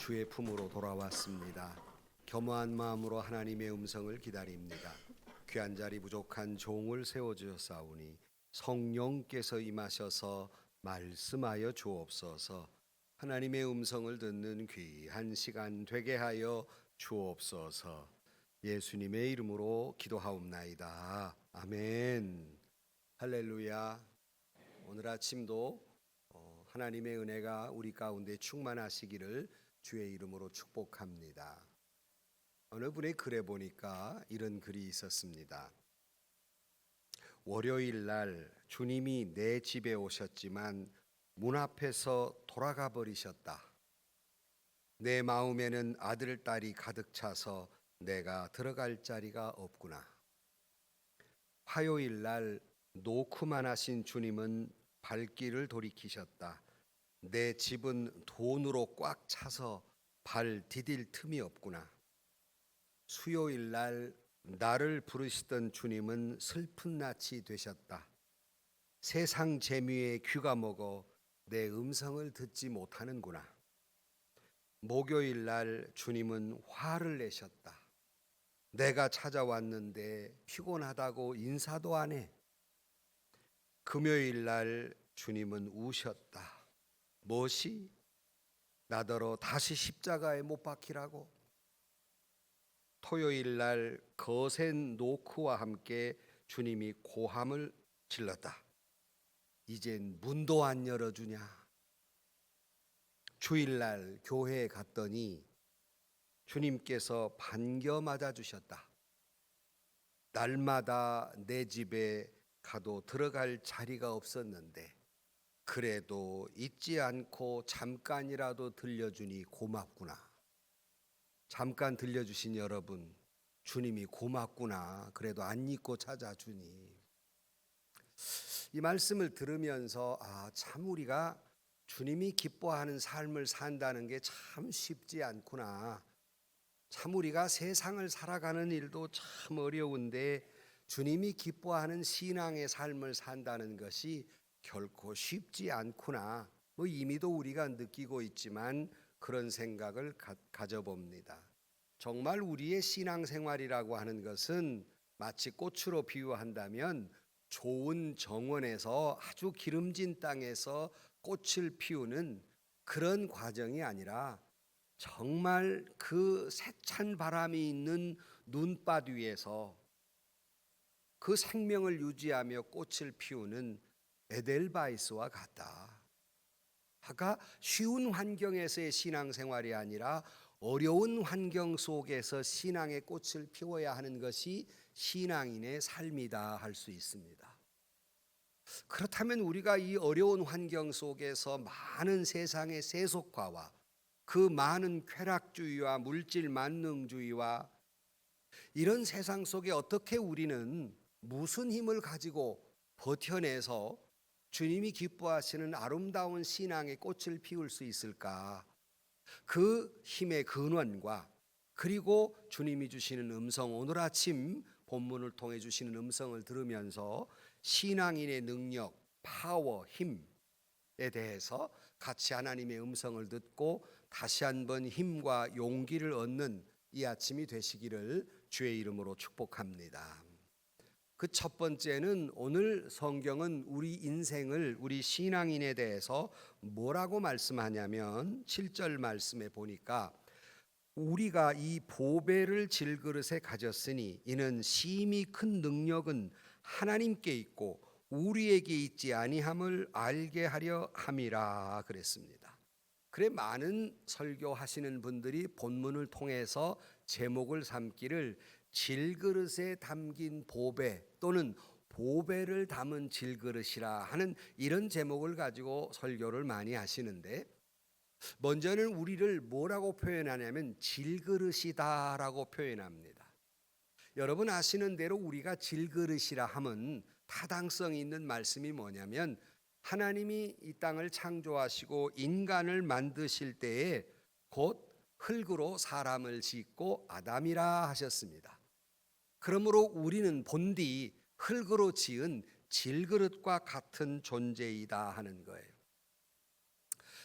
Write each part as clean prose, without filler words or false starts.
주의 품으로 돌아왔습니다. 겸허한 마음으로 하나님의 음성을 기다립니다. 귀한 자리 부족한 종을 세워주셨사오니 성령께서 임하셔서 말씀하여 주옵소서. 하나님의 음성을 듣는 귀한 시간 되게 하여 주옵소서. 예수님의 이름으로 기도하옵나이다. 아멘. 할렐루야. 오늘 아침도 하나님의 은혜가 우리 가운데 충만하시기를 주의 이름으로 축복합니다. 어느 분의 글에 보니까 이런 글이 있었습니다. 월요일 날 주님이 내 집에 오셨지만 문 앞에서 돌아가 버리셨다. 내 마음에는 아들, 딸이 가득 차서 내가 들어갈 자리가 없구나. 화요일 날 노크만 하신 주님은 발길을 돌이키셨다. 내 집은 돈으로 꽉 차서 발 디딜 틈이 없구나. 수요일 날 나를 부르시던 주님은 슬픈 낯이 되셨다. 세상 재미에 귀가 먹어 내 음성을 듣지 못하는구나. 목요일 날 주님은 화를 내셨다. 내가 찾아왔는데 피곤하다고 인사도 안 해. 금요일 날 주님은 우셨다. 무엇이? 나더러 다시 십자가에 못 박히라고. 토요일 날 거센 노크와 함께 주님이 고함을 질렀다. 이젠 문도 안 열어주냐. 주일날 교회에 갔더니 주님께서 반겨 맞아주셨다. 날마다 내 집에 가도 들어갈 자리가 없었는데 그래도 잊지 않고 잠깐이라도 들려주니 고맙구나. 잠깐 들려주신 여러분, 주님이 고맙구나. 그래도 안 잊고 찾아주니. 이 말씀을 들으면서 참 우리가 주님이 기뻐하는 삶을 산다는 게 참 쉽지 않구나. 참 우리가 세상을 살아가는 일도 참 어려운데 주님이 기뻐하는 신앙의 삶을 산다는 것이 결코 쉽지 않구나. 이미도 우리가 느끼고 있지만 그런 생각을 가져봅니다. 정말 우리의 신앙생활이라고 하는 것은 마치 꽃으로 비유한다면 좋은 정원에서 아주 기름진 땅에서 꽃을 피우는 그런 과정이 아니라 정말 그 세찬 바람이 있는 눈밭 위에서 그 생명을 유지하며 꽃을 피우는 에델바이스와 같다. 아까 쉬운 환경에서의 신앙생활이 아니라 어려운 환경 속에서 신앙의 꽃을 피워야 하는 것이 신앙인의 삶이다 할 수 있습니다. 그렇다면 우리가 이 어려운 환경 속에서 많은 세상의 세속화와 그 많은 쾌락주의와 물질 만능주의와 이런 세상 속에 어떻게 우리는 무슨 힘을 가지고 버텨내서 주님이 기뻐하시는 아름다운 신앙의 꽃을 피울 수 있을까? 그 힘의 근원과 그리고 주님이 주시는 음성, 오늘 아침 본문을 통해 주시는 음성을 들으면서 신앙인의 능력, 파워, 힘에 대해서 같이 하나님의 음성을 듣고 다시 한번 힘과 용기를 얻는 이 아침이 되시기를 주의 이름으로 축복합니다. 그 첫 번째는 오늘 성경은 우리 인생을, 우리 신앙인에 대해서 뭐라고 말씀하냐면 7절 말씀에 보니까 우리가 이 보배를 질그릇에 가졌으니 이는 심히 큰 능력은 하나님께 있고 우리에게 있지 아니함을 알게 하려 함이라 그랬습니다. 그래 많은 설교하시는 분들이 본문을 통해서 제목을 삼기를 질그릇에 담긴 보배 또는 보배를 담은 질그릇이라 하는 이런 제목을 가지고 설교를 많이 하시는데 먼저는 우리를 뭐라고 표현하냐면 질그릇이다라고 표현합니다. 여러분 아시는 대로 우리가 질그릇이라 하면 타당성 있는 말씀이 뭐냐면 하나님이 이 땅을 창조하시고 인간을 만드실 때에 곧 흙으로 사람을 짓고 아담이라 하셨습니다. 그러므로 우리는 본디 흙으로 지은 질그릇과 같은 존재이다 하는 거예요.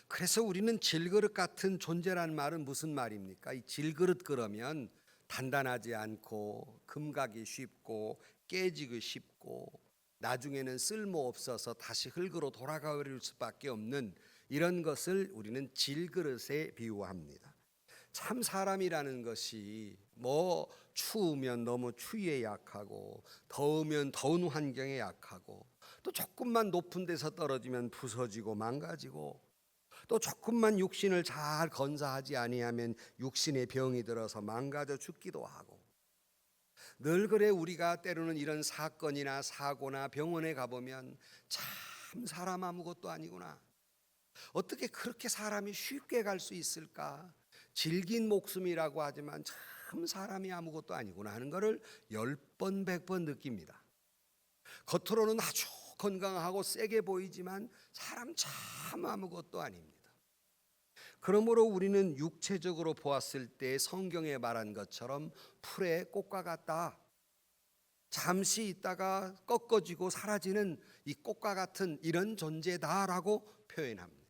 그래서 우리는 질그릇 같은 존재라는 말은 무슨 말입니까? 이 질그릇 그러면 단단하지 않고 금가기 쉽고 깨지기 쉽고 나중에는 쓸모 없어서 다시 흙으로 돌아가 버릴 수밖에 없는 이런 것을 우리는 질그릇에 비유합니다. 참 사람이라는 것이 뭐 추우면 너무 추위에 약하고 더우면 더운 환경에 약하고 또 조금만 높은 데서 떨어지면 부서지고 망가지고 또 조금만 육신을 잘 건사하지 아니하면 육신의 병이 들어서 망가져 죽기도 하고 늘 그래 우리가 때로는 이런 사건이나 사고나 병원에 가보면 참 사람 아무것도 아니구나. 어떻게 그렇게 사람이 쉽게 갈 수 있을까? 질긴 목숨이라고 하지만 참 사람이 아무것도 아니구나 하는 것을 10번 100번 느낍니다. 겉으로는 아주 건강하고 세게 보이지만 사람 참 아무것도 아닙니다. 그러므로 우리는 육체적으로 보았을 때 성경에 말한 것처럼 풀의 꽃과 같다. 잠시 있다가 꺾어지고 사라지는 이 꽃과 같은 이런 존재다라고 표현합니다.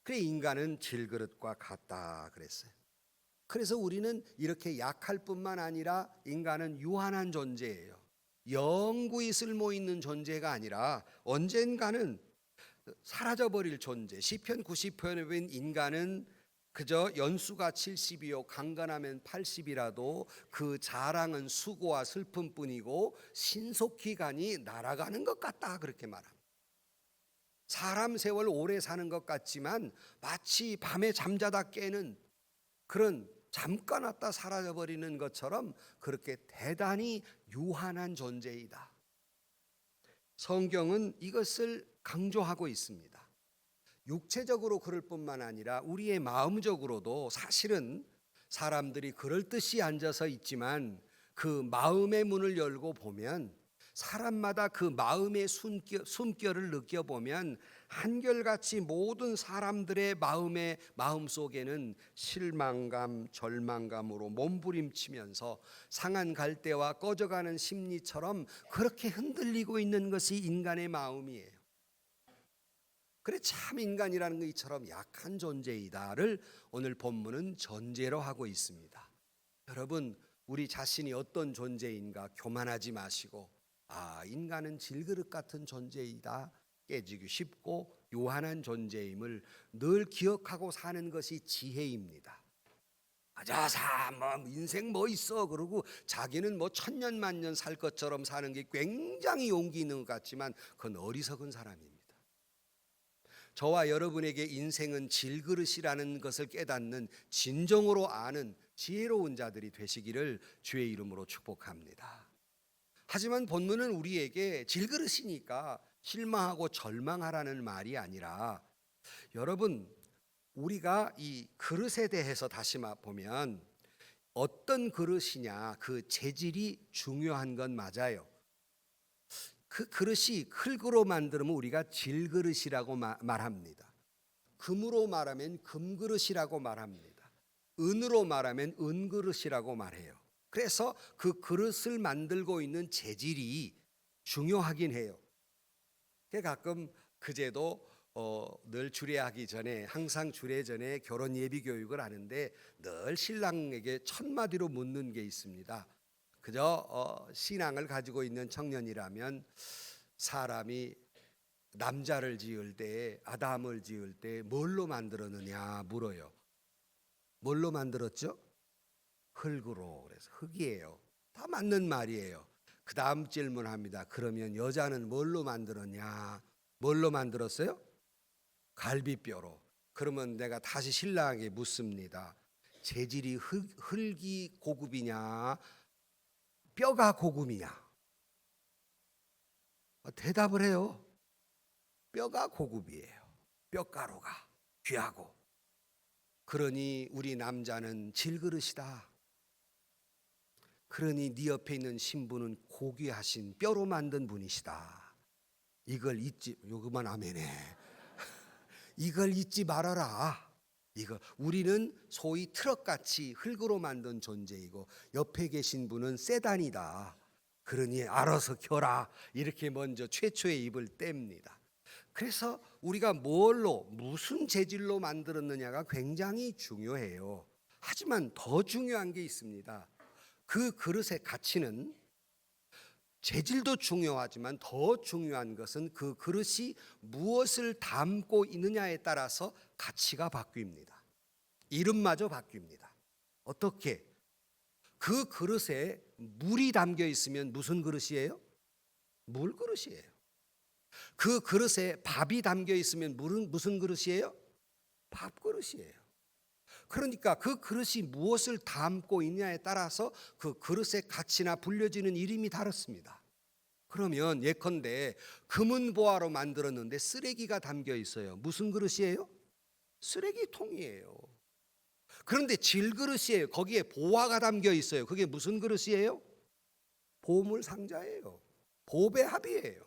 그래 인간은 질그릇과 같다 그랬어요. 그래서 우리는 이렇게 약할 뿐만 아니라 인간은 유한한 존재예요. 영구히 쓸모 있는 존재가 아니라 언젠가는 사라져버릴 존재. 시편 90편에 보면 인간은 그저 연수가 70이요 강건하면 80이라도 그 자랑은 수고와 슬픔뿐이고 신속히 가니 날아가는 것 같다 그렇게 말합니다. 사람 세월 오래 사는 것 같지만 마치 밤에 잠자다 깨는 그런 잠깐 왔다 사라져버리는 것처럼 그렇게 대단히 유한한 존재이다. 성경은 이것을 강조하고 있습니다. 육체적으로 그럴 뿐만 아니라 우리의 마음적으로도 사실은 사람들이 그럴듯이 앉아서 있지만 그 마음의 문을 열고 보면 사람마다 그 마음의 숨결을 느껴보면 한결같이 모든 사람들의 마음 속에는 실망감, 절망감으로 몸부림치면서 상한 갈대와 꺼져가는 심리처럼 그렇게 흔들리고 있는 것이 인간의 마음이에요. 그래 참 인간이라는 게 이처럼 약한 존재이다를 오늘 본문은 전제로 하고 있습니다. 여러분 우리 자신이 어떤 존재인가 교만하지 마시고 인간은 질그릇 같은 존재이다. 깨지기 쉽고 요한한 존재임을 늘 기억하고 사는 것이 지혜입니다. 뭐 인생 뭐 있어 그러고 자기는 뭐 천년 만년 살 것처럼 사는 게 굉장히 용기 있는 것 같지만 그건 어리석은 사람입니다. 저와 여러분에게 인생은 질그릇이라는 것을 깨닫는 진정으로 아는 지혜로운 자들이 되시기를 주의 이름으로 축복합니다. 하지만 본문은 우리에게 질그릇이니까 실망하고 절망하라는 말이 아니라 여러분 우리가 이 그릇에 대해서 다시 보면 어떤 그릇이냐 그 재질이 중요한 건 맞아요. 그 그릇이 흙으로 만들면 우리가 질그릇이라고 말합니다. 금으로 말하면 금그릇이라고 말합니다. 은으로 말하면 은그릇이라고 말해요. 그래서 그 그릇을 만들고 있는 재질이 중요하긴 해요. 가끔 그제도 늘 주례하기 전에 항상 주례 전에 결혼 예비 교육을 하는데 늘 신랑에게 첫 마디로 묻는 게 있습니다. 그저 신앙을 가지고 있는 청년이라면 사람이 남자를 지을 때 아담을 지을 때 뭘로 만들었느냐 물어요. 뭘로 만들었죠? 흙으로. 그래서 흙이에요. 다 맞는 말이에요. 그 다음 질문합니다. 그러면 여자는 뭘로 만들었냐? 뭘로 만들었어요? 갈비뼈로. 그러면 내가 다시 신랑에게 묻습니다. 재질이 흙이 고급이냐? 뼈가 고급이냐? 대답을 해요. 뼈가 고급이에요. 뼈가루가 귀하고. 그러니 우리 남자는 질그릇이다. 그러니 네 옆에 있는 신부는 고귀하신 뼈로 만든 분이시다. 이걸 요거만 아멘해. 이걸 잊지 말아라. 우리는 소위 트럭같이 흙으로 만든 존재이고 옆에 계신 분은 세단이다. 그러니 알아서 켜라. 이렇게 먼저 최초의 입을 뗍니다. 그래서 우리가 뭘로, 무슨 재질로 만들었느냐가 굉장히 중요해요. 하지만 더 중요한 게 있습니다. 그 그릇의 가치는, 재질도 중요하지만 더 중요한 것은 그 그릇이 무엇을 담고 있느냐에 따라서 가치가 바뀝니다. 이름마저 바뀝니다. 어떻게? 그 그릇에 물이 담겨 있으면 무슨 그릇이에요? 물 그릇이에요. 그 그릇에 밥이 담겨 있으면 물은 무슨 그릇이에요? 밥 그릇이에요. 그러니까 그 그릇이 무엇을 담고 있냐에 따라서 그 그릇의 가치나 불려지는 이름이 다릅니다. 그러면 예컨대 금은보화로 만들었는데 쓰레기가 담겨 있어요. 무슨 그릇이에요? 쓰레기통이에요. 그런데 질그릇이에요. 거기에 보화가 담겨 있어요. 그게 무슨 그릇이에요? 보물상자예요. 보배합이에요.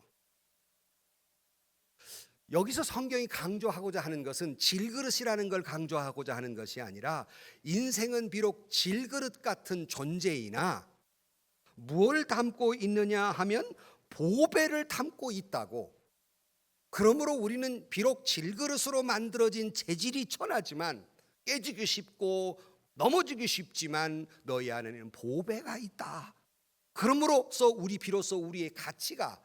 여기서 성경이 강조하고자 하는 것은 질그릇이라는 걸 강조하고자 하는 것이 아니라, 인생은 비록 질그릇 같은 존재이나 무엇을 담고 있느냐 하면 보배를 담고 있다고. 그러므로 우리는 비록 질그릇으로 만들어진 재질이 천하지만, 깨지기 쉽고 넘어지기 쉽지만 너희 안에는 보배가 있다. 그러므로써 비로소 우리의 가치가,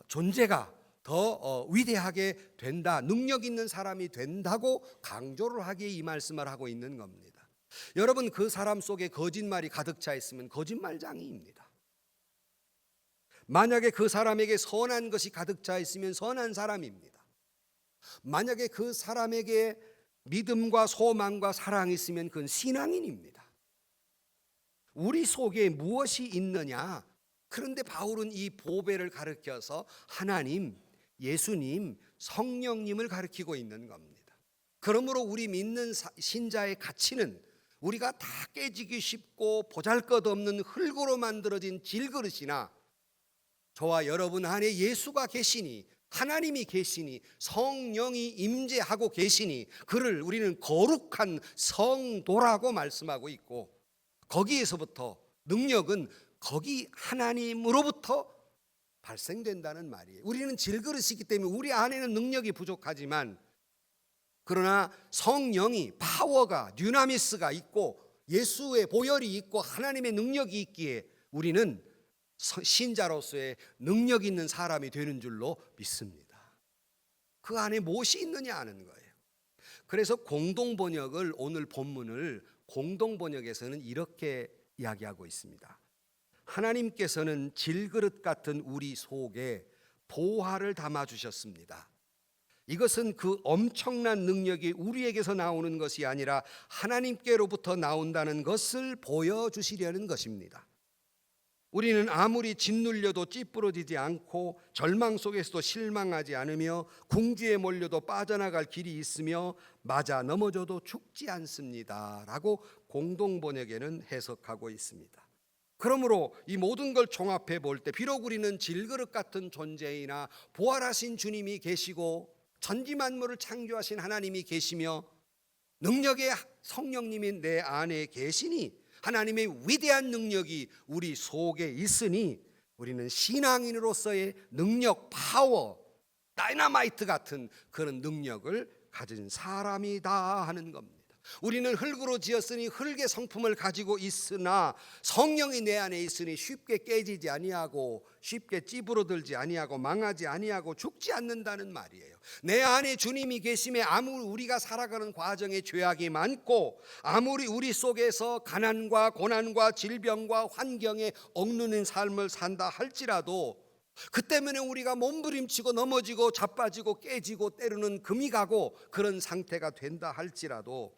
존재가 더 위대하게 된다, 능력 있는 사람이 된다고 강조를 하기에 이 말씀을 하고 있는 겁니다. 여러분, 그 사람 속에 거짓말이 가득 차 있으면 거짓말장이입니다. 만약에 그 사람에게 선한 것이 가득 차 있으면 선한 사람입니다. 만약에 그 사람에게 믿음과 소망과 사랑이 있으면 그건 신앙인입니다. 우리 속에 무엇이 있느냐? 그런데 바울은 이 보배를 가르쳐서 하나님, 예수님, 성령님을 가르치고 있는 겁니다. 그러므로 우리 믿는 신자의 가치는 우리가 다 깨지기 쉽고 보잘것없는 흙으로 만들어진 질그릇이나, 저와 여러분 안에 예수가 계시니, 하나님이 계시니, 성령이 임재하고 계시니 그를 우리는 거룩한 성도라고 말씀하고 있고, 거기에서부터 능력은 거기 하나님으로부터 발생된다는 말이에요. 우리는 질그릇이기 때문에 우리 안에는 능력이 부족하지만, 그러나 성령이, 파워가, 듀나미스가 있고 예수의 보혈이 있고 하나님의 능력이 있기에 우리는 신자로서의 능력 있는 사람이 되는 줄로 믿습니다. 그 안에 무엇이 있느냐 하는 거예요. 그래서 공동번역을, 오늘 본문을 공동번역에서는 이렇게 이야기하고 있습니다. 하나님께서는 질그릇 같은 우리 속에 보화를 담아주셨습니다. 이것은 그 엄청난 능력이 우리에게서 나오는 것이 아니라 하나님께로부터 나온다는 것을 보여주시려는 것입니다. 우리는 아무리 짓눌려도 찌푸러지지 않고, 절망 속에서도 실망하지 않으며, 궁지에 몰려도 빠져나갈 길이 있으며, 맞아 넘어져도 죽지 않습니다 라고 공동번역에는 해석하고 있습니다. 그러므로 이 모든 걸 종합해 볼 때, 비록 우리는 질그릇 같은 존재이나 부활하신 주님이 계시고 천지만물을 창조하신 하나님이 계시며 능력의 성령님이 내 안에 계시니, 하나님의 위대한 능력이 우리 속에 있으니, 우리는 신앙인으로서의 능력, 파워, 다이너마이트 같은 그런 능력을 가진 사람이다 하는 겁니다. 우리는 흙으로 지었으니 흙의 성품을 가지고 있으나 성령이 내 안에 있으니 쉽게 깨지지 아니하고, 쉽게 찌부러들지 아니하고, 망하지 아니하고, 죽지 않는다는 말이에요. 내 안에 주님이 계심에 아무리 우리가 살아가는 과정에 죄악이 많고, 아무리 우리 속에서 가난과 고난과 질병과 환경에 억누는 삶을 산다 할지라도, 그 때문에 우리가 몸부림치고 넘어지고 자빠지고 깨지고 때로는 금이 가고 그런 상태가 된다 할지라도,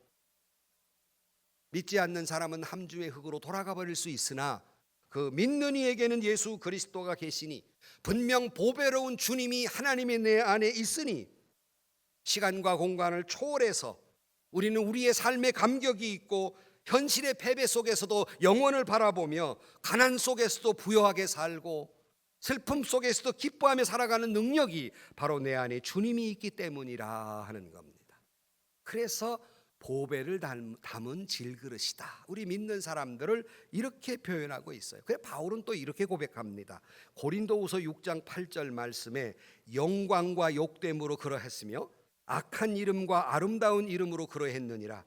믿지 않는 사람은 함주의 흙으로 돌아가 버릴 수 있으나, 그 믿는 이에게는 예수 그리스도가 계시니, 분명 보배로운 주님이 하나님의 내 안에 있으니, 시간과 공간을 초월해서 우리는 우리의 삶의 감격이 있고, 현실의 패배 속에서도 영원을 바라보며, 가난 속에서도 부유하게 살고, 슬픔 속에서도 기뻐하며 살아가는 능력이 바로 내 안에 주님이 있기 때문이라 하는 겁니다. 그래서 보배를 담은 질그릇이다. 우리 믿는 사람들을 이렇게 표현하고 있어요. 그래서 바울은 또 이렇게 고백합니다. 고린도후서 6장 8절 말씀에 영광과 욕됨으로 그러했으며 악한 이름과 아름다운 이름으로 그러했느니라.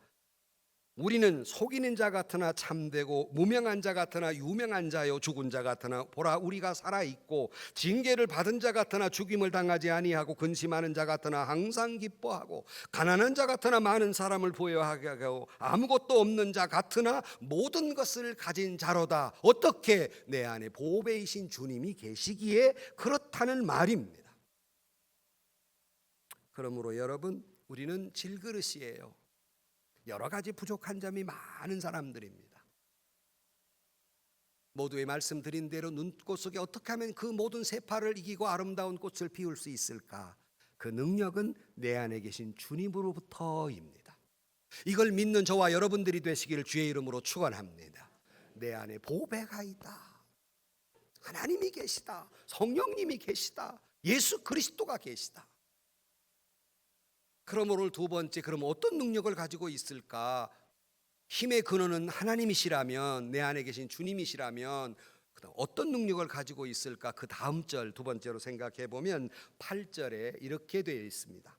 우리는 속이는 자 같으나 참되고 무명한 자 같으나 유명한 자요 죽은 자 같으나 보라 우리가 살아있고 징계를 받은 자 같으나 죽임을 당하지 아니하고 근심하는 자 같으나 항상 기뻐하고 가난한 자 같으나 많은 사람을 보여하게 하고 아무것도 없는 자 같으나 모든 것을 가진 자로다. 어떻게? 내 안에 보배이신 주님이 계시기에 그렇다는 말입니다. 그러므로 여러분, 우리는 질그릇이에요. 여러 가지 부족한 점이 많은 사람들입니다. 모두의 말씀드린 대로 눈꽃 속에 어떻게 하면 그 모든 세파를 이기고 아름다운 꽃을 피울 수 있을까? 그 능력은 내 안에 계신 주님으로부터입니다. 이걸 믿는 저와 여러분들이 되시기를 주의 이름으로 축원합니다. 내 안에 보배가 있다. 하나님이 계시다. 성령님이 계시다. 예수 그리스도가 계시다. 그럼 오늘 두 번째, 그럼 어떤 능력을 가지고 있을까? 힘의 근원은 하나님이시라면, 내 안에 계신 주님이시라면 어떤 능력을 가지고 있을까? 그 다음 절 두 번째로 생각해 보면 8절에 이렇게 되어 있습니다.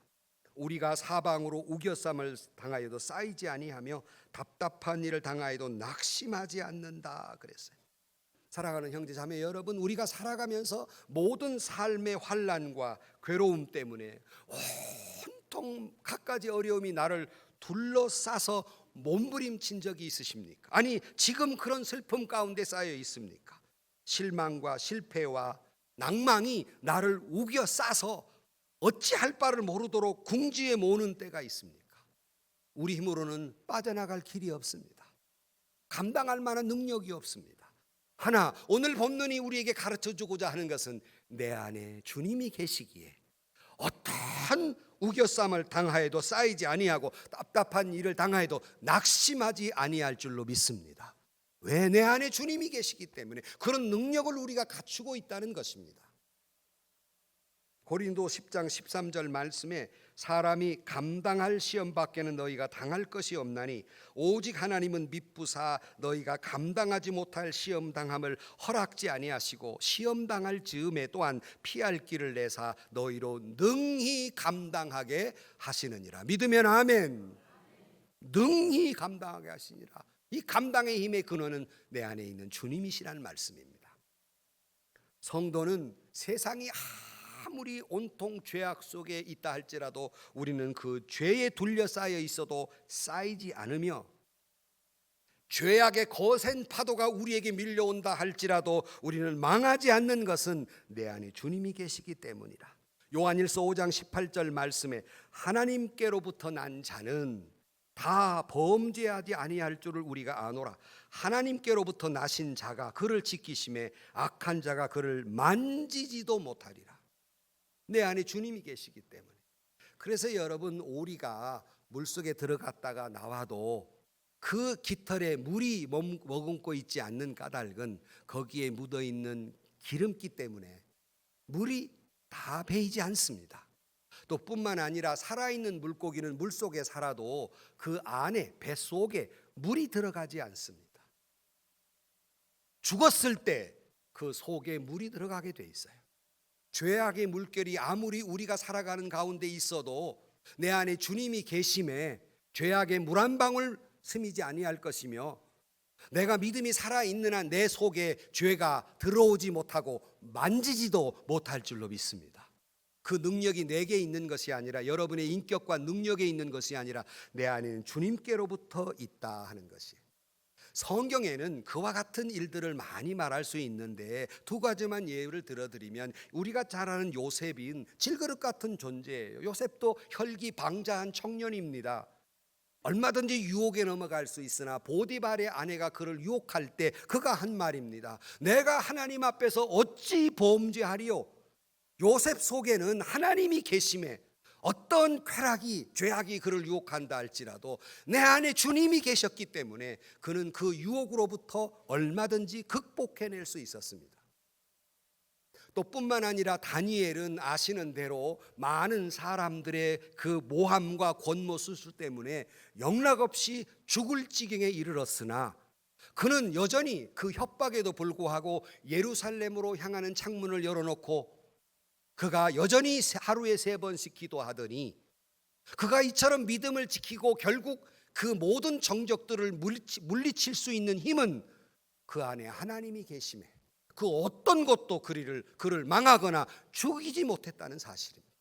우리가 사방으로 우겨쌈을 당하여도 쌓이지 아니하며 답답한 일을 당하여도 낙심하지 않는다 그랬어요. 사랑하는 형제 자매 여러분, 우리가 살아가면서 모든 삶의 환난과 괴로움 때문에 온통 갖가지 어려움이 나를 둘러싸서 몸부림친 적이 있으십니까? 아니, 지금 그런 슬픔 가운데 쌓여 있습니까? 실망과 실패와 낭망이 나를 우겨 싸서 어찌할 바를 모르도록 궁지에 모는 때가 있습니까? 우리 힘으로는 빠져나갈 길이 없습니다. 감당할 만한 능력이 없습니다. 하나, 오늘 본문이 우리에게 가르쳐주고자 하는 것은 내 안에 주님이 계시기에 어떠한 우겨쌈을 당하여도 쌓이지 아니하고 답답한 일을 당하여도 낙심하지 아니할 줄로 믿습니다. 왜? 내 안에 주님이 계시기 때문에 그런 능력을 우리가 갖추고 있다는 것입니다. 고린도 10장 13절 말씀에 사람이 감당할 시험 밖에는 너희가 당할 것이 없나니 오직 하나님은 미쁘사 너희가 감당하지 못할 시험 당함을 허락지 아니하시고 시험 당할 즈음에 또한 피할 길을 내사 너희로 능히 감당하게 하시느니라. 믿으면 아멘. 능히 감당하게 하시니라. 이 감당의 힘의 근원은 내 안에 있는 주님이시라는 말씀입니다. 성도는 세상이 아무리 온통 죄악 속에 있다 할지라도 우리는 그 죄에 둘러싸여 있어도 쌓이지 않으며 죄악의 거센 파도가 우리에게 밀려온다 할지라도 우리는 망하지 않는 것은 내 안에 주님이 계시기 때문이라. 요한일서 5장 18절 말씀에 하나님께로부터 난 자는 다 범죄하지 아니할 줄을 우리가 아노라. 하나님께로부터 나신 자가 그를 지키심에 악한 자가 그를 만지지도 못하리라. 내 안에 주님이 계시기 때문에. 그래서 여러분, 오리가 물속에 들어갔다가 나와도 그 깃털에 물이 머금고 있지 않는 까닭은 거기에 묻어있는 기름기 때문에 물이 다 배이지 않습니다. 또 뿐만 아니라 살아있는 물고기는 물속에 살아도 그 안에 뱃속에 물이 들어가지 않습니다. 죽었을 때 그 속에 물이 들어가게 돼 있어요. 죄악의 물결이 아무리 우리가 살아가는 가운데 있어도 내 안에 주님이 계심에 죄악의 물 한 방울 스미지 아니할 것이며 내가 믿음이 살아있는 한 내 속에 죄가 들어오지 못하고 만지지도 못할 줄로 믿습니다. 그 능력이 내게 있는 것이 아니라 여러분의 인격과 능력에 있는 것이 아니라 내 안에는 주님께로부터 있다 하는 것이. 성경에는 그와 같은 일들을 많이 말할 수 있는데 두 가지만 예를 들어드리면 우리가 잘 아는 요셉인 질그릇 같은 존재예요. 요셉도 혈기방자한 청년입니다. 얼마든지 유혹에 넘어갈 수 있으나 보디발의 아내가 그를 유혹할 때 그가 한 말입니다. 내가 하나님 앞에서 어찌 범죄하리요? 요셉 속에는 하나님이 계심에 어떤 쾌락이 죄악이 그를 유혹한다 할지라도 내 안에 주님이 계셨기 때문에 그는 그 유혹으로부터 얼마든지 극복해낼 수 있었습니다. 또 뿐만 아니라 다니엘은 아시는 대로 많은 사람들의 그 모함과 권모 수술 때문에 영락없이 죽을 지경에 이르렀으나 그는 여전히 그 협박에도 불구하고 예루살렘으로 향하는 창문을 열어놓고 그가 여전히 하루에 3번씩 기도하더니 그가 이처럼 믿음을 지키고 결국 그 모든 정적들을 물리칠 수 있는 힘은 그 안에 하나님이 계심에 그 어떤 것도 그를 망하거나 죽이지 못했다는 사실입니다.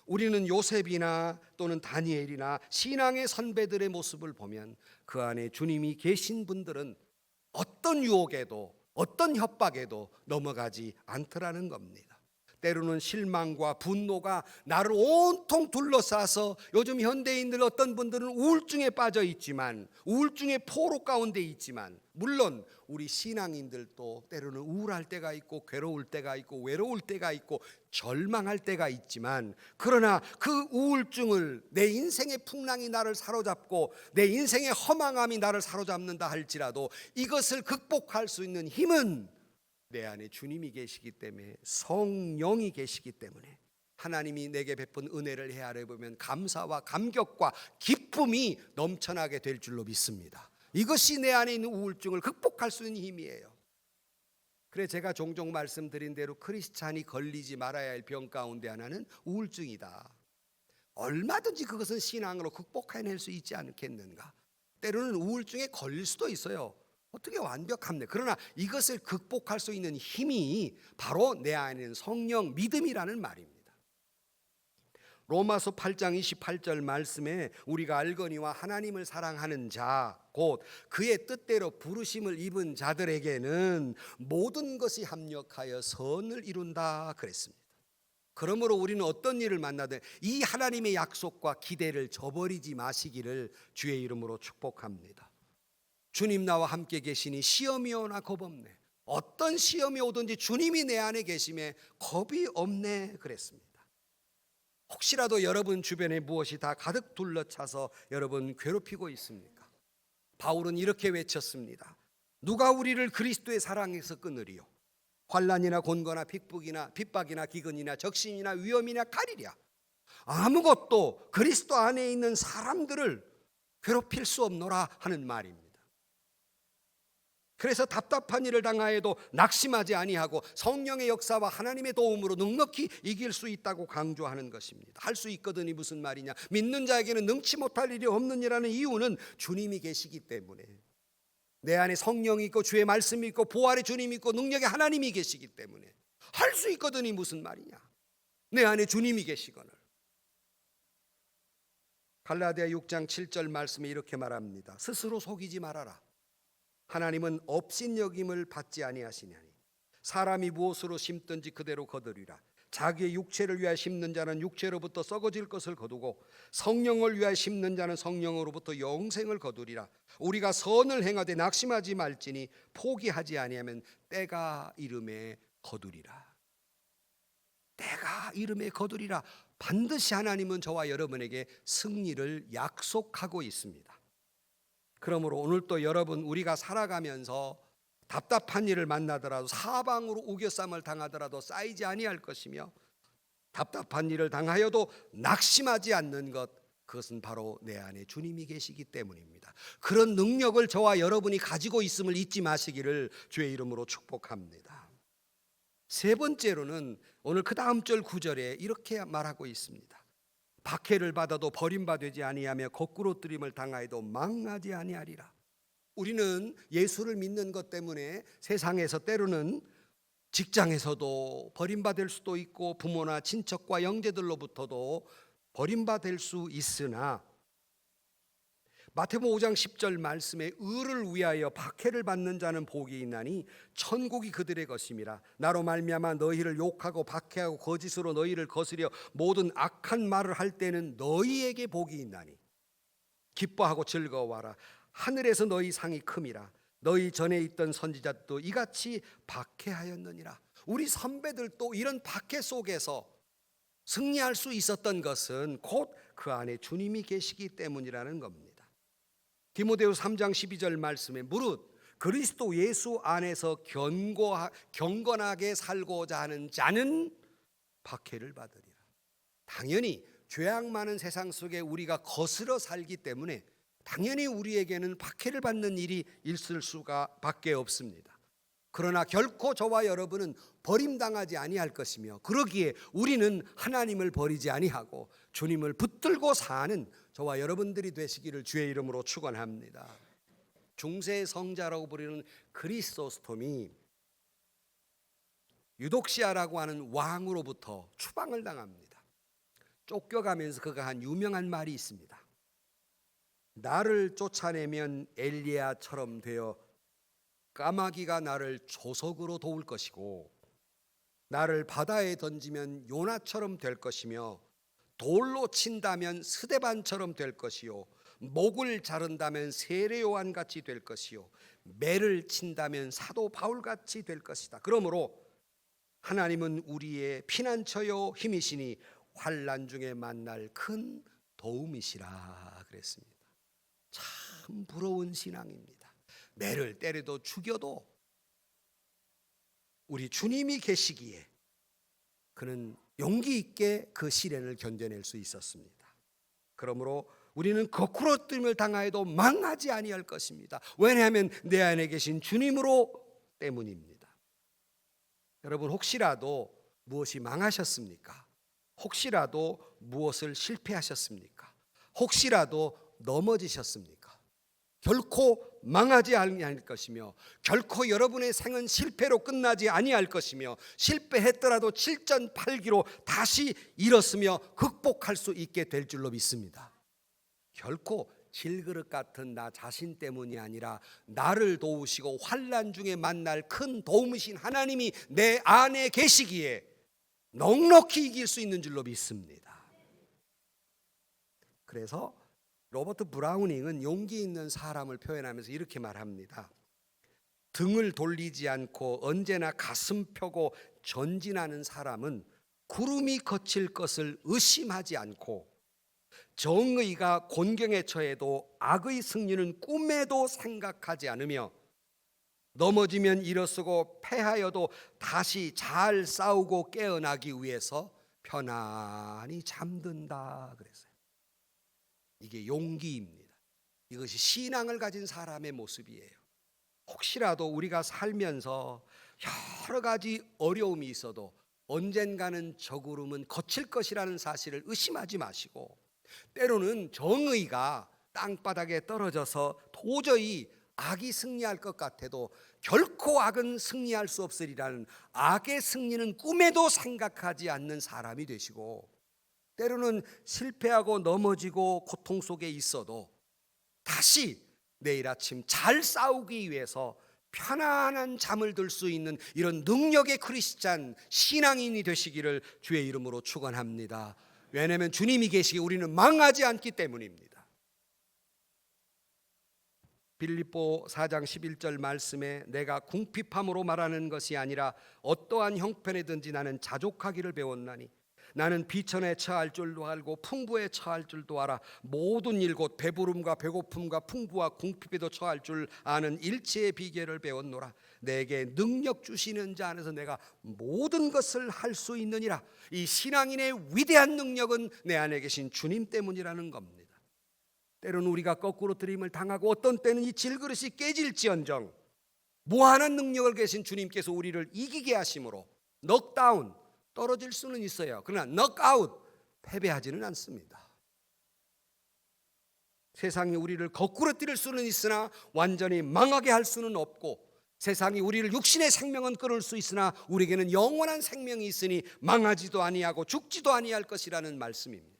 우리는 요셉이나 또는 다니엘이나 신앙의 선배들의 모습을 보면 그 안에 주님이 계신 분들은 어떤 유혹에도 어떤 협박에도 넘어가지 않더라는 겁니다. 때로는 실망과 분노가 나를 온통 둘러싸서 요즘 현대인들 어떤 분들은 우울증에 빠져 있지만 우울증의 포로 가운데 있지만 물론 우리 신앙인들도 때로는 우울할 때가 있고 괴로울 때가 있고 외로울 때가 있고 절망할 때가 있지만 그러나 그 우울증을 내 인생의 풍랑이 나를 사로잡고 내 인생의 허망함이 나를 사로잡는다 할지라도 이것을 극복할 수 있는 힘은 내 안에 주님이 계시기 때문에 성령이 계시기 때문에 하나님이 내게 베푼 은혜를 헤아려 보면 감사와 감격과 기쁨이 넘쳐나게 될 줄로 믿습니다. 이것이 내 안에 있는 우울증을 극복할 수 있는 힘이에요. 그래 제가 종종 말씀드린 대로 크리스찬이 걸리지 말아야 할 병 가운데 하나는 우울증이다. 얼마든지 그것은 신앙으로 극복해낼 수 있지 않겠는가. 때로는 우울증에 걸릴 수도 있어요. 어떻게 완벽합니까? 그러나 이것을 극복할 수 있는 힘이 바로 내 안에 있는 성령 믿음이라는 말입니다. 로마서 8장 28절 말씀에 우리가 알거니와 하나님을 사랑하는 자 곧 그의 뜻대로 부르심을 입은 자들에게는 모든 것이 합력하여 선을 이룬다 그랬습니다. 그러므로 우리는 어떤 일을 만나든 이 하나님의 약속과 기대를 저버리지 마시기를 주의 이름으로 축복합니다. 주님 나와 함께 계시니 시험이 오나 겁없네. 어떤 시험이 오든지 주님이 내 안에 계심에 겁이 없네 그랬습니다. 혹시라도 여러분 주변에 무엇이 다 가득 둘러차서 여러분 괴롭히고 있습니까? 바울은 이렇게 외쳤습니다. 누가 우리를 그리스도의 사랑에서 끊으리요? 환난이나 곤고나 핍박이나 기근이나 적신이나 위험이나 칼이랴. 아무것도 그리스도 안에 있는 사람들을 괴롭힐 수 없노라 하는 말입니다. 그래서 답답한 일을 당하여도 낙심하지 아니하고 성령의 역사와 하나님의 도움으로 넉넉히 이길 수 있다고 강조하는 것입니다. 할 수 있거든이 무슨 말이냐? 믿는 자에게는 능치 못할 일이 없느니라는 이유는 주님이 계시기 때문에 내 안에 성령이 있고 주의 말씀이 있고 부활의 주님이 있고 능력의 하나님이 계시기 때문에 할 수 있거든이 무슨 말이냐? 내 안에 주님이 계시거늘. 갈라디아 6장 7절 말씀에 이렇게 말합니다. 스스로 속이지 말아라. 하나님은 업신여김을 받지 아니하시냐니 사람이 무엇으로 심든지 그대로 거두리라. 자기의 육체를 위하여 심는 자는 육체로부터 썩어질 것을 거두고 성령을 위하여 심는 자는 성령으로부터 영생을 거두리라. 우리가 선을 행하되 낙심하지 말지니 포기하지 아니하면 때가 이름에 거두리라. 때가 이름에 거두리라. 반드시 하나님은 저와 여러분에게 승리를 약속하고 있습니다. 그러므로 오늘 또 여러분 우리가 살아가면서 답답한 일을 만나더라도 사방으로 우겨쌈을 당하더라도 쌓이지 아니할 것이며 답답한 일을 당하여도 낙심하지 않는 것 그것은 바로 내 안에 주님이 계시기 때문입니다. 그런 능력을 저와 여러분이 가지고 있음을 잊지 마시기를 주의 이름으로 축복합니다. 세 번째로는 오늘 그 다음 절 9절에 이렇게 말하고 있습니다. 박해를 받아도 버림받지 아니하며 거꾸로 뜨림을 당하여도 망하지 아니하리라. 우리는 예수를 믿는 것 때문에 세상에서 때로는 직장에서도 버림받을 수도 있고 부모나 친척과 형제들로부터도 버림받을 수 있으나 마태복음 5장 10절 말씀에 의를 위하여 박해를 받는 자는 복이 있나니 천국이 그들의 것임이라. 나로 말미암아 너희를 욕하고 박해하고 거짓으로 너희를 거스려 모든 악한 말을 할 때는 너희에게 복이 있나니 기뻐하고 즐거워하라. 하늘에서 너희 상이 큼이라. 너희 전에 있던 선지자도 이같이 박해하였느니라. 우리 선배들도 이런 박해 속에서 승리할 수 있었던 것은 곧 그 안에 주님이 계시기 때문이라는 겁니다. 디모데후 3장 12절 말씀에 무릇 그리스도 예수 안에서 경건하게 살고자 하는 자는 박해를 받으리라. 당연히 죄악 많은 세상 속에 우리가 거스러 살기 때문에 당연히 우리에게는 박해를 받는 일이 있을 수가 밖에 없습니다. 그러나 결코 저와 여러분은 버림당하지 아니할 것이며, 그러기에 우리는 하나님을 버리지 아니하고 주님을 붙들고 사는 저와 여러분들이 되시기를 주의 이름으로 축원합니다. 중세 성자라고 부르는 그리스도스톰이 유독시아라고 하는 왕으로부터 추방을 당합니다. 쫓겨가면서 그가 한 유명한 말이 있습니다. 나를 쫓아내면 엘리야처럼 되어 까마귀가 나를 조석으로 도울 것이고, 나를 바다에 던지면 요나처럼 될 것이며, 돌로 친다면 스데반처럼 될 것이요, 목을 자른다면 세례 요한같이 될 것이요, 매를 친다면 사도 바울같이 될 것이다. 그러므로 하나님은 우리의 피난처요 힘이시니 환난 중에 만날 큰 도움이시라 그랬습니다. 참 부러운 신앙입니다. 매를 때려도 죽여도 우리 주님이 계시기에 그는 용기 있게 그 시련을 견뎌낼 수 있었습니다. 그러므로 우리는 거꾸로 뜸을 당하여도 망하지 아니할 것입니다. 왜냐하면 내 안에 계신 주님으로 때문입니다. 여러분, 혹시라도 무엇이 망하셨습니까? 혹시라도 무엇을 실패하셨습니까? 혹시라도 넘어지셨습니까? 결코 망하지 아니할 것이며, 결코 여러분의 생은 실패로 끝나지 아니할 것이며, 실패했더라도 7전8기로 다시 일었으며 극복할 수 있게 될 줄로 믿습니다. 결코 질그릇 같은 나 자신 때문이 아니라 나를 도우시고 환난 중에 만날 큰 도움이신 하나님이 내 안에 계시기에 넉넉히 이길 수 있는 줄로 믿습니다. 그래서 로버트 브라우닝은 용기 있는 사람을 표현하면서 이렇게 말합니다. 등을 돌리지 않고 언제나 가슴 펴고 전진하는 사람은 구름이 거칠 것을 의심하지 않고, 정의가 곤경에 처해도 악의 승리는 꿈에도 생각하지 않으며, 넘어지면 일어서고 패하여도 다시 잘 싸우고 깨어나기 위해서 편안히 잠든다 그랬어요. 이게 용기입니다. 이것이 신앙을 가진 사람의 모습이에요. 혹시라도 우리가 살면서 여러 가지 어려움이 있어도 언젠가는 저 구름은 거칠 것이라는 사실을 의심하지 마시고, 때로는 정의가 땅바닥에 떨어져서 도저히 악이 승리할 것 같아도 결코 악은 승리할 수 없으리라는 악의 승리는 꿈에도 생각하지 않는 사람이 되시고, 때로는 실패하고 넘어지고 고통 속에 있어도 다시 내일 아침 잘 싸우기 위해서 편안한 잠을 들 수 있는 이런 능력의 크리스찬 신앙인이 되시기를 주의 이름으로 축원합니다. 왜냐하면 주님이 계시기에 우리는 망하지 않기 때문입니다. 빌립보 4장 11절 말씀에 내가 궁핍함으로 말하는 것이 아니라 어떠한 형편이든지 나는 자족하기를 배웠나니, 나는 비천에 처할 줄도 알고 풍부에 처할 줄도 알아 모든 일 곧 배부름과 배고픔과 풍부와 궁핍에도 처할 줄 아는 일체의 비결을 배웠노라. 내게 능력 주시는 자 안에서 내가 모든 것을 할 수 있느니라. 이 신앙인의 위대한 능력은 내 안에 계신 주님 때문이라는 겁니다. 때로는 우리가 거꾸로 들임을 당하고 어떤 때는 이 질그릇이 깨질지언정 무한한 능력을 계신 주님께서 우리를 이기게 하심으로 넉다운 떨어질 수는 있어요. 그러나 넉아웃 패배하지는 않습니다. 세상이 우리를 거꾸로 때릴 수는 있으나 완전히 망하게 할 수는 없고, 세상이 우리를 육신의 생명은 끊을 수 있으나 우리에게는 영원한 생명이 있으니 망하지도 아니하고 죽지도 아니할 것이라는 말씀입니다.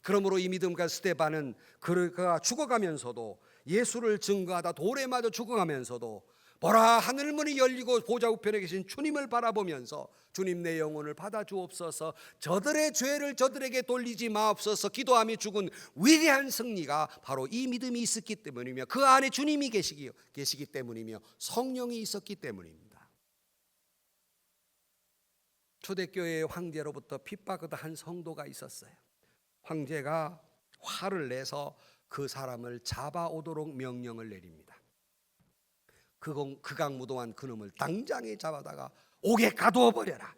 그러므로 이 믿음가 스데반은 그가 죽어가면서도, 예수를 증거하다 돌에 맞아 죽어가면서도 보라 하늘문이 열리고 보좌 우편에 계신 주님을 바라보면서 주님 내 영혼을 받아 주옵소서, 저들의 죄를 저들에게 돌리지 마옵소서 기도하며 죽은 위대한 승리가 바로 이 믿음이 있었기 때문이며, 그 안에 주님이 계시기 때문이며 성령이 있었기 때문입니다. 초대교회의 황제로부터 핍박받은 한 성도가 있었어요. 황제가 화를 내서 그 사람을 잡아오도록 명령을 내립니다. 극악무도한 그놈을 당장에 잡아다가 옥에 가두어 버려라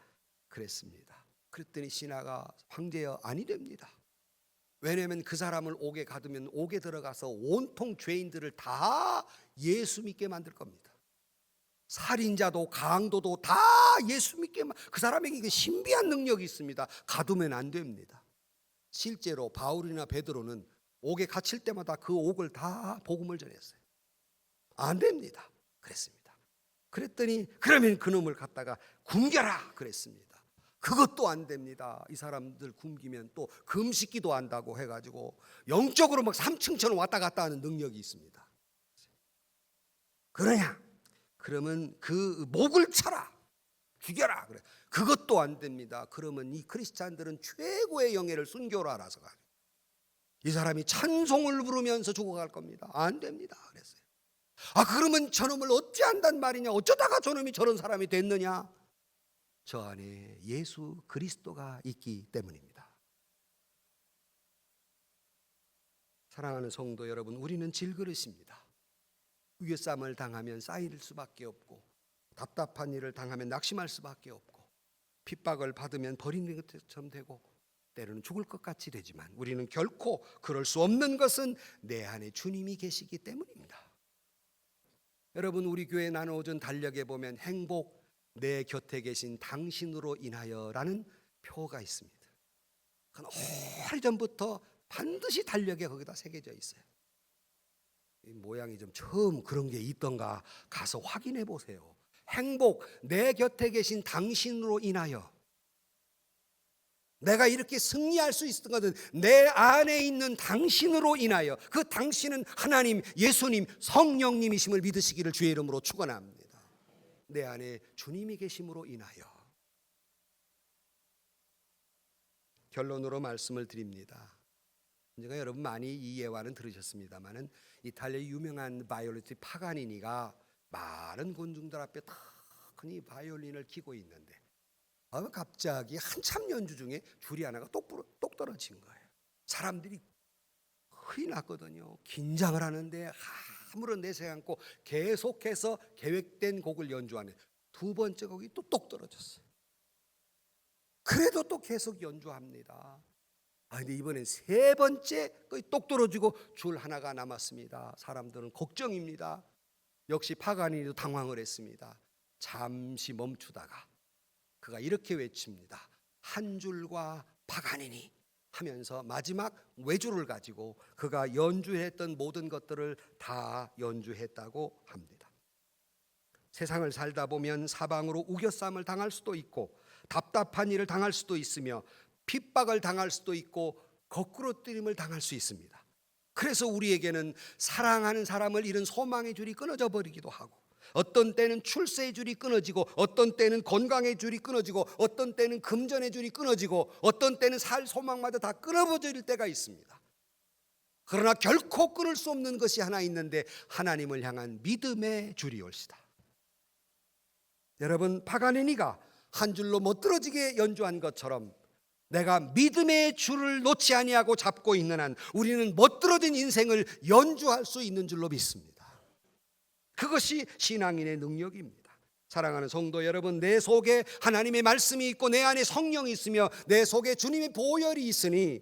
그랬습니다. 그랬더니 신하가 황제여 아니 됩니다. 왜냐하면 그 사람을 옥에 가두면 옥에 들어가서 온통 죄인들을 다 예수 믿게 만들 겁니다. 살인자도 강도도 다 예수 믿게, 그 사람에게 신비한 능력이 있습니다. 가두면 안 됩니다. 실제로 바울이나 베드로는 옥에 갇힐 때마다 그 옥을 다 복음을 전했어요. 안 됩니다 그랬습니다. 그랬더니 그러면 그놈을 갖다가 굶겨라 그랬습니다. 그것도 안 됩니다. 이 사람들 굶기면 또 금식기도 한다고 해가지고 영적으로 막 삼층천 왔다 갔다 하는 능력이 있습니다. 그러냐? 그러면 그 목을 쳐라, 죽여라 그래. 그것도 안 됩니다. 그러면 이 크리스찬들은 최고의 영예를 순교로 알아서 가요. 이 사람이 찬송을 부르면서 죽어갈 겁니다. 안 됩니다 그랬어요. 그러면 저놈을 어찌한단 말이냐? 어쩌다가 저놈이 저런 사람이 됐느냐? 저 안에 예수 그리스도가 있기 때문입니다. 사랑하는 성도 여러분, 우리는 질그릇입니다. 위계쌈을 당하면 쌓일 수밖에 없고, 답답한 일을 당하면 낙심할 수밖에 없고, 핍박을 받으면 버리는 것처럼 되고, 때로는 죽을 것 같이 되지만 우리는 결코 그럴 수 없는 것은 내 안에 주님이 계시기 때문입니다. 여러분, 우리 교회 나누어진 달력에 보면 행복 내 곁에 계신 당신으로 인하여라는 표가 있습니다. 그건 오래전부터 반드시 달력에 거기다 새겨져 있어요. 이 모양이 좀 처음 그런 게 있던가 가서 확인해 보세요. 행복 내 곁에 계신 당신으로 인하여. 내가 이렇게 승리할 수 있었던 것은 내 안에 있는 당신으로 인하여. 그 당신은 하나님, 예수님, 성령님이심을 믿으시기를 주의 이름으로 축원합니다. 내 안에 주님이 계심으로 인하여. 결론으로 말씀을 드립니다. 제가 여러분 많이 이 예화는 들으셨습니다만은 이탈리아의 유명한 바이올리니스트 파가니니가 많은 군중들 앞에 다 흔히 바이올린을 키고 있는데 갑자기 한참 연주 중에 줄이 하나가 똑 떨어진 거예요. 사람들이 흔히 났거든요. 긴장을 하는데 아무런 내색 않고 계속해서 계획된 곡을 연주하는 두 번째 곡이 또 똑 떨어졌어요. 그래도 또 계속 연주합니다. 근데 이번엔 세 번째 거의 똑 떨어지고 줄 하나가 남았습니다. 사람들은 걱정입니다. 역시 파가니니도 당황을 했습니다. 잠시 멈추다가 그가 이렇게 외칩니다. 한 줄과 파가니니 하면서 마지막 외주를 가지고 그가 연주했던 모든 것들을 다 연주했다고 합니다. 세상을 살다 보면 사방으로 우겨쌈을 당할 수도 있고 답답한 일을 당할 수도 있으며 핍박을 당할 수도 있고 거꾸로뜨림을 당할 수 있습니다. 그래서 우리에게는 사랑하는 사람을 잃은 소망의 줄이 끊어져 버리기도 하고, 어떤 때는 출세의 줄이 끊어지고, 어떤 때는 건강의 줄이 끊어지고, 어떤 때는 금전의 줄이 끊어지고, 어떤 때는 살 소망마다 다 끊어버릴 때가 있습니다. 그러나 결코 끊을 수 없는 것이 하나 있는데 하나님을 향한 믿음의 줄이 올시다. 여러분, 파가니니가 한 줄로 못 떨어지게 연주한 것처럼 내가 믿음의 줄을 놓지 아니하고 잡고 있는 한 우리는 멋들어진 인생을 연주할 수 있는 줄로 믿습니다. 그것이 신앙인의 능력입니다. 사랑하는 성도 여러분, 내 속에 하나님의 말씀이 있고 내 안에 성령이 있으며 내 속에 주님의 보혈이 있으니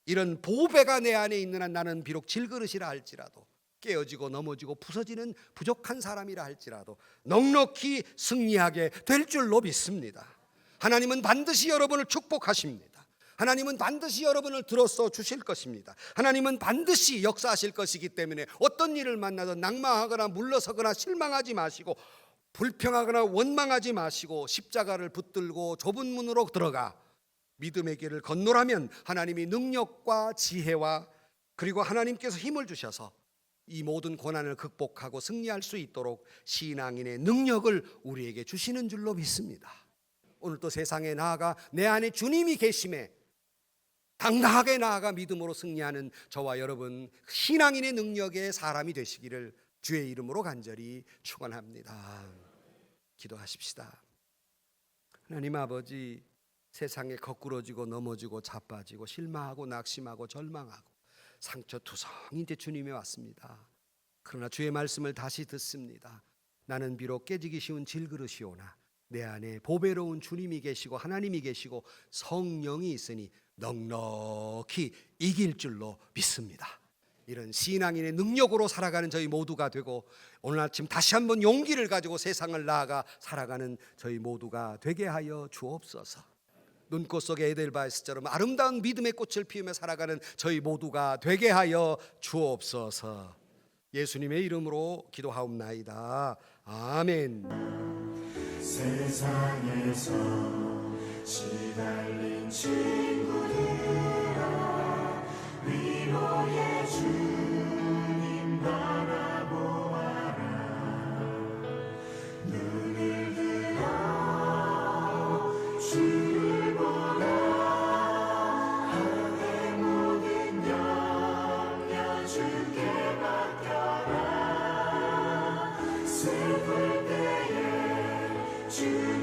이런 보배가 내 안에 있는 한 나는 비록 질그릇이라 할지라도, 깨어지고 넘어지고 부서지는 부족한 사람이라 할지라도 넉넉히 승리하게 될 줄로 믿습니다. 하나님은 반드시 여러분을 축복하십니다. 하나님은 반드시 여러분을 들어서 주실 것입니다. 하나님은 반드시 역사하실 것이기 때문에 어떤 일을 만나든 낙망하거나 물러서거나 실망하지 마시고, 불평하거나 원망하지 마시고 십자가를 붙들고 좁은 문으로 들어가 믿음의 길을 건너라면 하나님이 능력과 지혜와 그리고 하나님께서 힘을 주셔서 이 모든 고난을 극복하고 승리할 수 있도록 신앙인의 능력을 우리에게 주시는 줄로 믿습니다. 오늘 또 세상에 나아가 내 안에 주님이 계심에 당당하게 나아가 믿음으로 승리하는 저와 여러분, 신앙인의 능력의 사람이 되시기를 주의 이름으로 간절히 축원합니다. 기도하십시다. 하나님 아버지, 세상에 거꾸러지고 넘어지고 자빠지고 실망하고 낙심하고 절망하고 상처투성이 이제 주님이 왔습니다. 그러나 주의 말씀을 다시 듣습니다. 나는 비록 깨지기 쉬운 질그릇이오나 내 안에 보배로운 주님이 계시고 하나님이 계시고 성령이 있으니 넉넉히 이길 줄로 믿습니다. 이런 신앙인의 능력으로 살아가는 저희 모두가 되고 오늘 아침 다시 한번 용기를 가지고 세상을 나아가 살아가는 저희 모두가 되게 하여 주옵소서. 눈꽃 속의 에델바이스처럼 아름다운 믿음의 꽃을 피우며 살아가는 저희 모두가 되게 하여 주옵소서. 예수님의 이름으로 기도하옵나이다. 아멘. 세상에서 시달린 친구들아 위로의 주님 바라보아라. 눈을 들어 주를 보라. 하늘의 모든 염려 주께 맡겨라. 슬플 때에 주